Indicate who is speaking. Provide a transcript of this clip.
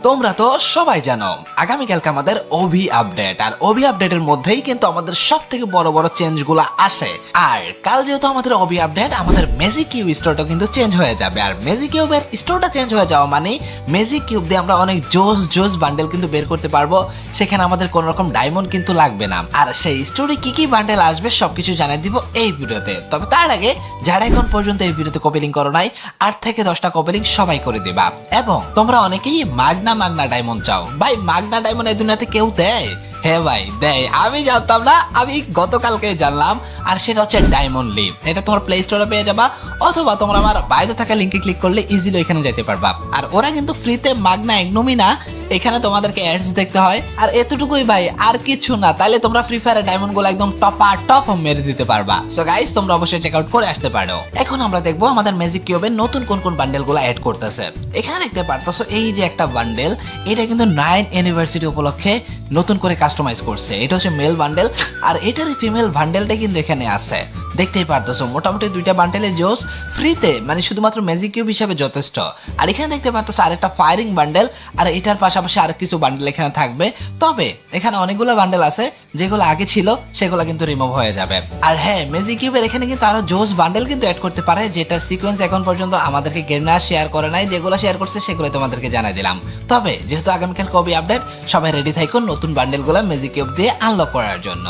Speaker 1: তোমরা তো সবাই জানো আগামীকালকে আমাদের ওভি আপডেট, আর ওভি আপডেটের মধ্যেই কিন্তু আমাদের সব থেকে বড় বড় চেঞ্জগুলো আসে। আর কাল যেহেতু আমাদের ওভি আপডেট, আমাদের ম্যাজিক কিউব স্টোরটা কিন্তু চেঞ্জ হয়ে যাবে। আর ম্যাজিক কিউবের স্টোরটা চেঞ্জ হয়ে যাওয়া মানে ম্যাজিক কিউব দিয়ে আমরা অনেক জোস জোস বান্ডেল কিন্তু বের করতে পারবো। সেখানে আমাদের কোনো রকম ডায়মন্ড কিন্তু লাগবে না। আর সেই স্টোরে কি কি বান্ডেল আসবে সবকিছু জানিয়ে দিব এই ভিডিওতে। তবে তার আগে যারা এখন পর্যন্ত এই ভিডিওতে কপি লিংক করো নাই, 8 থেকে 10টা কপি লিংক সবাই করে দিবা। এবং তোমরা অনেকেই মাগনা ডায়মন্ড চাও। ভাই মাগনা ডায়মন্ড এই দুনিয়াতে কেউ দেয়? হ্যাঁ ভাই দেয়, আমি জানতাম না, আমি গতকালকে জানলাম। আর সেটা হচ্ছে ডায়মন্ড লিভ। এটা তোমার প্লে স্টোরে পেয়ে যাবা, অথবা তোমরা আমার বাইরে থাকা লিঙ্কে ক্লিক করলে ইজিলি এখানে যেতে পারবা। আর ওরা কিন্তু ফ্রিতে মাগনা একদমই না, এখানে তোমাদেরকে অ্যাডস দেখতে হয়। আর এতটুকুই ভাই, আর কিছু না। তাইলে তোমরা ফ্রি ফায়ারের ডায়মন্ড গুলো একদম টপ মেরে দিতে পারবা। সো গাইস, তোমরা অবশ্যই চেক আউট করে আসতে পারো। এখন আমরা দেখবো আমাদের ম্যাজিক কিউবে নতুন কোন কোন বান্ডেল গুলো অ্যাড করতেছে। এখানে দেখতে পারতেছো এই যে একটা বান্ডেল, এটা কিন্তু 9 অ্যানিভার্সারি উপলক্ষে নতুন করে কাস্টমাইজ করছে। এটা হচ্ছে মেল বান্ডেল, আর এটারই ফিমেল বান্ডেলটা কিন্তু এখানে আছে। দেখতেই পারতেছো মোটামুটি 2টা বান্ডেলের জোস ফ্রিতে, মানে শুধুমাত্র ম্যাজিক কিউব হিসাবে যথেষ্ট। আর এখানে দেখতে পারতেছো আরেকটা ফায়ারিং বান্ডেল, আর এটার পাশাপাশি আরো কিছু বান্ডেল এখানে থাকবে। তবে এখানে অনেকগুলো বান্ডেল আছে যেগুলো আগে ছিল সেগুলো কিন্তু রিমুভ হয়ে যাবে। আর হ্যাঁ, ম্যাজিক কিউবের এখানে কিন্তু আরো জোস বান্ডেল কিন্তু অ্যাড করতে পারে, যেটার সিকোয়েন্স এখন পর্যন্ত আমাদেরকে গেরনা শেয়ার করে নাই। যেগুলো শেয়ার করছে সেগুলো তোমাদেরকে জানাই দিলাম। তবে যেহেতু আগামীকাল কবি আপডেট, সবাই রেডি থাকুন নতুন বান্ডেলগুলো ম্যাজিক কিউব দিয়ে আনলক করার জন্য।